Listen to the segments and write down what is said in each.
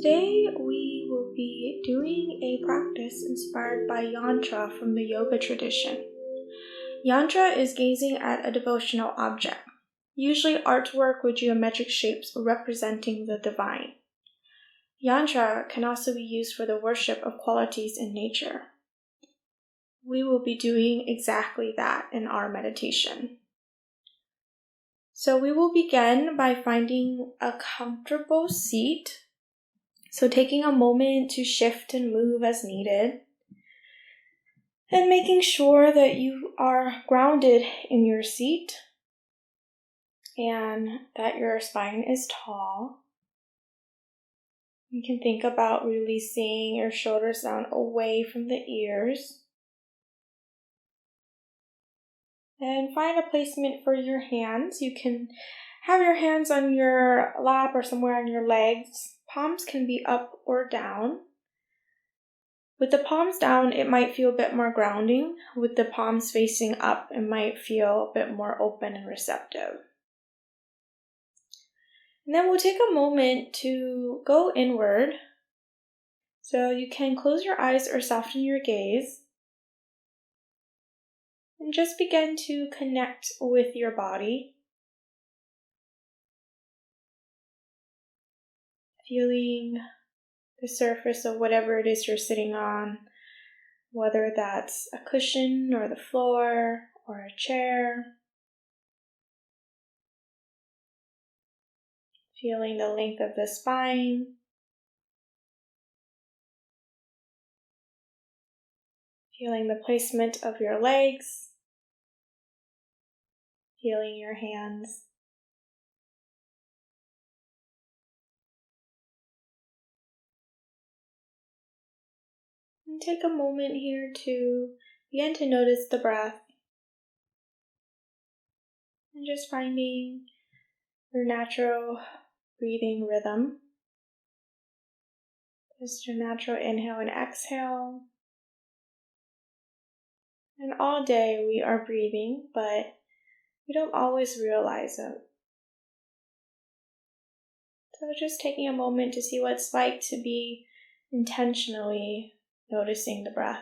Today we will be doing a practice inspired by Yantra from the yoga tradition. Yantra is gazing at a devotional object, usually artwork with geometric shapes representing the divine. Yantra can also be used for the worship of qualities in nature. We will be doing exactly that in our meditation. So we will begin by finding a comfortable seat. So taking a moment to shift and move as needed, and making sure that you are grounded in your seat and that your spine is tall. You can think about releasing your shoulders down away from the ears. And find a placement for your hands. You can have your hands on your lap or somewhere on your legs. Palms can be up or down. With the palms down, it might feel a bit more grounding. With the palms facing up, it might feel a bit more open and receptive. And then we'll take a moment to go inward. So you can close your eyes or soften your gaze. And just begin to connect with your body. Feeling the surface of whatever it is you're sitting on, whether that's a cushion or the floor or a chair. Feeling the length of the spine. Feeling the placement of your legs. Feeling your hands. And take a moment here to begin to notice the breath. And just finding your natural breathing rhythm. Just your natural inhale and exhale. And all day we are breathing, but we don't always realize it. So just taking a moment to see what it's like to be intentionally noticing the breath.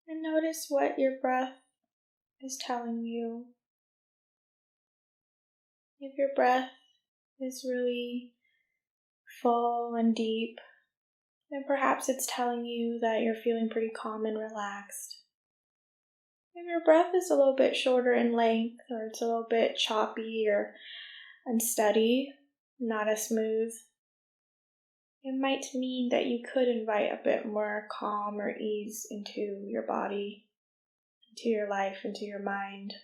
And notice what your breath is telling you. If your breath is really full and deep, then perhaps it's telling you that you're feeling pretty calm and relaxed. If your breath is a little bit shorter in length, or it's a little bit choppy or unsteady, not as smooth, it might mean that you could invite a bit more calm or ease into your body, into your life, into your mind.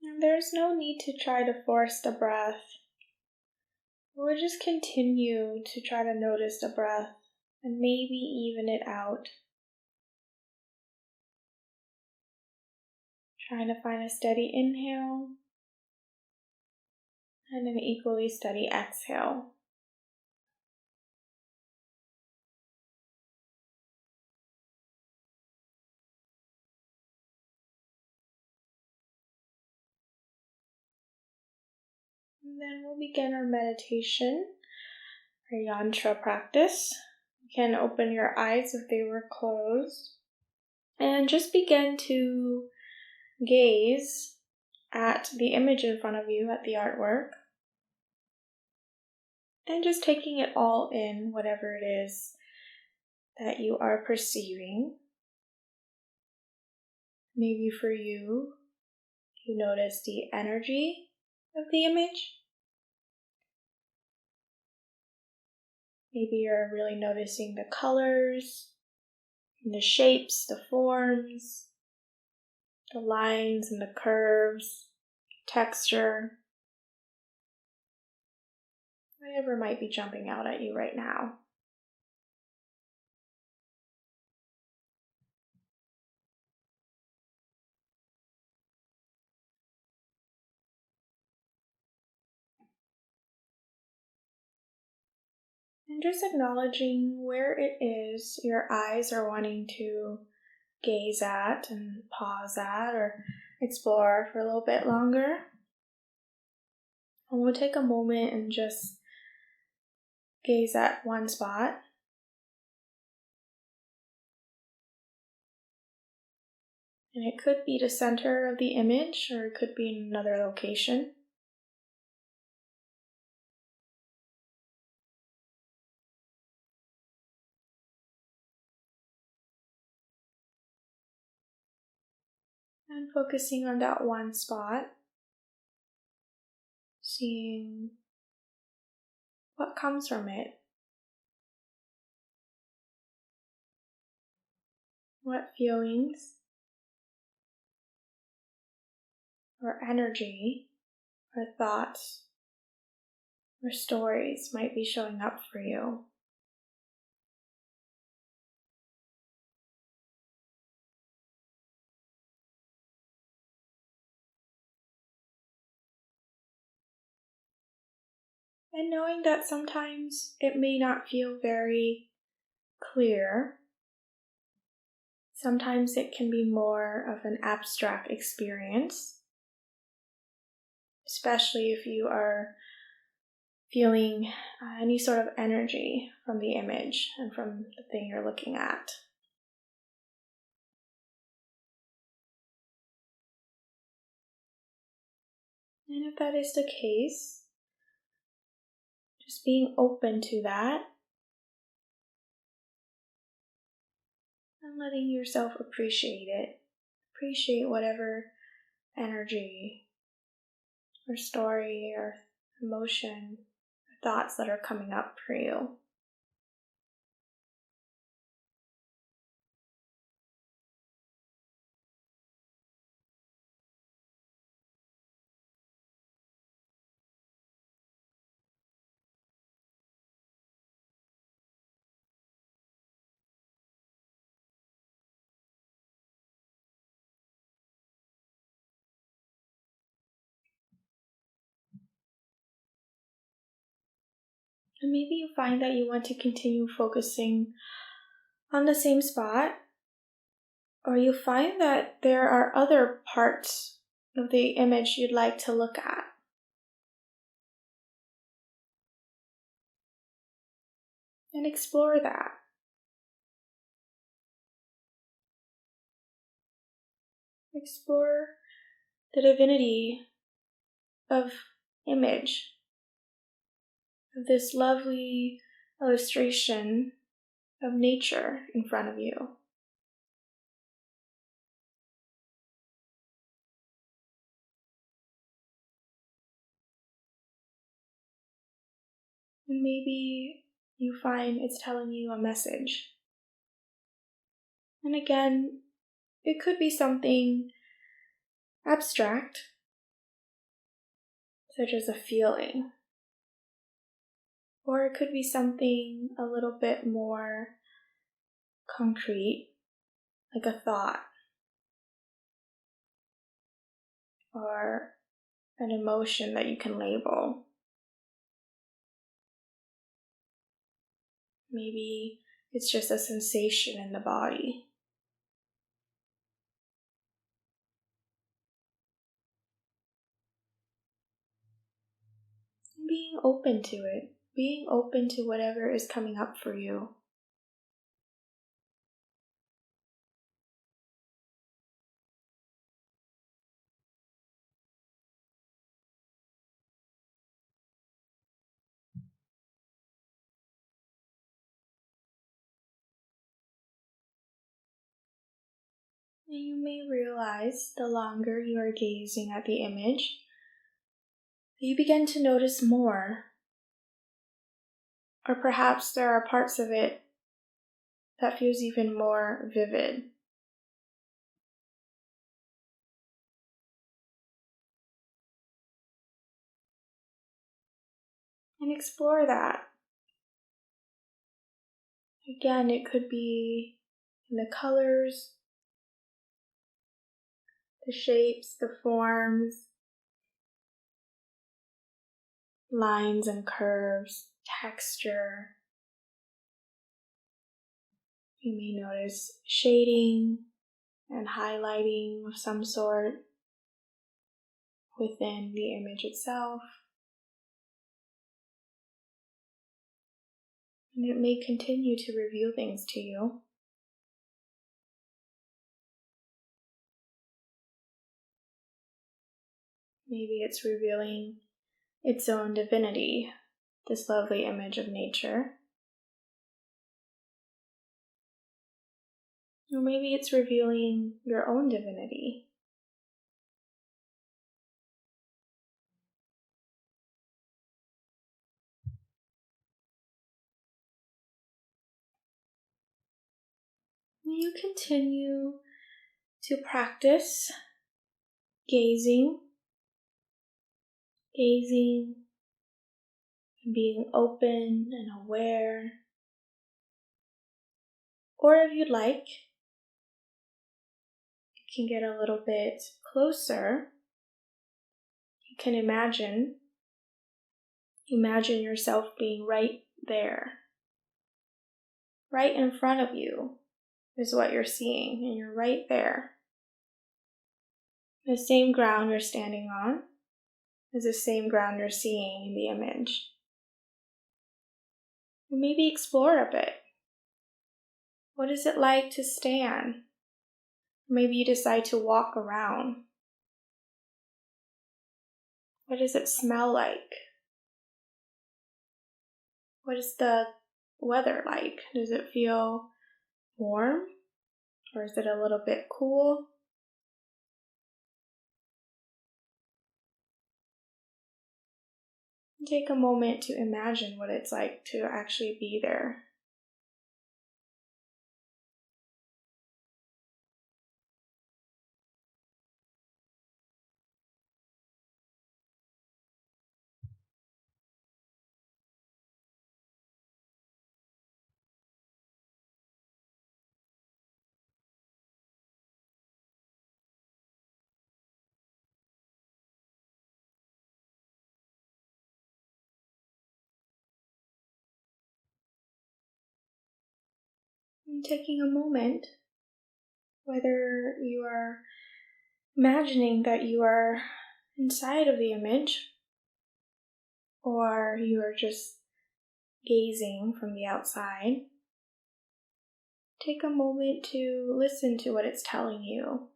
And there's no need to try to force the breath. We'll just continue to try to notice the breath and maybe even it out. Trying to find a steady inhale and an equally steady exhale. And then we'll begin our meditation, our Yantra practice. You can open your eyes if they were closed. And just begin to gaze at the image in front of you, at the artwork. And just taking it all in, whatever it is that you are perceiving. Maybe for you, you notice the energy of the image. Maybe you're really noticing the colors, and the shapes, the forms, the lines and the curves, texture, whatever might be jumping out at you right now. And just acknowledging where it is your eyes are wanting to gaze at and pause at or explore for a little bit longer. And we'll take a moment and just gaze at one spot. And it could be the center of the image, or it could be in another location. And focusing on that one spot, seeing what comes from it. What feelings or energy or thoughts or stories might be showing up for you. And knowing that sometimes it may not feel very clear. Sometimes it can be more of an abstract experience, especially if you are feeling any sort of energy from the image and from the thing you're looking at. And if that is the case, just being open to that and letting yourself appreciate it. Appreciate whatever energy or story or emotion or thoughts that are coming up for you. And maybe you find that you want to continue focusing on the same spot, or you find that there are other parts of the image you'd like to look at. And explore that. Explore the divinity of image, of this lovely illustration of nature in front of you. And maybe you find it's telling you a message. And again, it could be something abstract, such as a feeling. Or it could be something a little bit more concrete, like a thought, or an emotion that you can label. Maybe it's just a sensation in the body. Being open to it, being open to whatever is coming up for you. And you may realize the longer you are gazing at the image, you begin to notice more Or perhaps there are parts of it that feels even more vivid. And explore that. Again, it could be in the colors, the shapes, the forms, lines and curves, texture. You may notice shading and highlighting of some sort within the image itself. And it may continue to reveal things to you. Maybe it's revealing its own divinity, this lovely image of nature. Or maybe it's revealing your own divinity. You continue to practice gazing, and being open and aware. Or if you'd like, you can get a little bit closer. You can imagine yourself being right there. Right in front of you is what you're seeing, and you're right there. The same ground you're standing on is the same ground you're seeing in the image. And maybe explore a bit. What is it like to stand? Maybe you decide to walk around. What does it smell like? What is the weather like? Does it feel warm? Or is it a little bit cool? Take a moment to imagine what it's like to actually be there. And taking a moment, whether you are imagining that you are inside of the image, or you are just gazing from the outside, take a moment to listen to what it's telling you.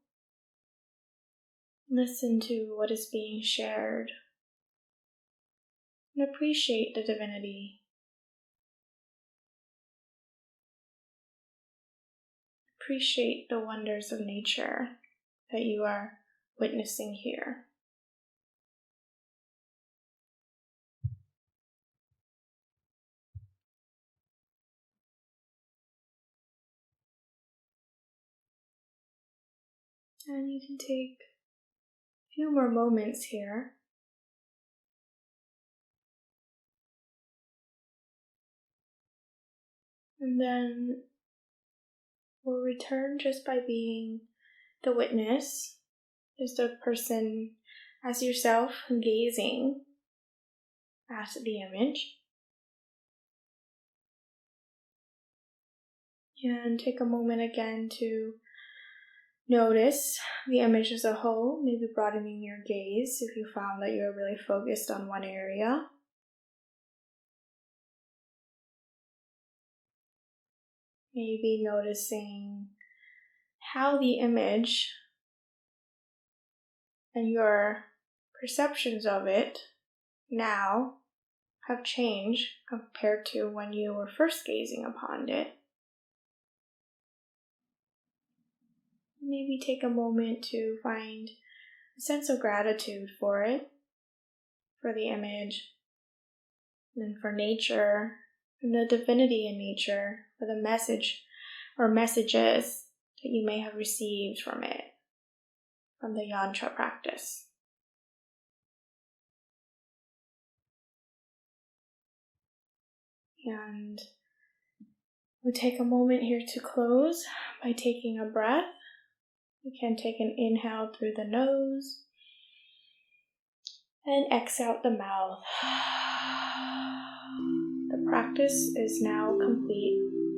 Listen to what is being shared. And appreciate the divinity. Appreciate the wonders of nature that you are witnessing here. And you can take a few more moments here. And then we'll return just by being the witness, just a person as yourself gazing at the image. And take a moment again to notice the image as a whole, maybe broadening your gaze if you found that you're really focused on one area. Maybe noticing how the image and your perceptions of it now have changed compared to when you were first gazing upon it. Maybe take a moment to find a sense of gratitude for it, for the image, and for nature and the divinity in nature, or the message or messages that you may have received from it, from the Yantra practice. And we'll take a moment here to close by taking a breath. You can take an inhale through the nose and exhale out the mouth. The practice is now complete.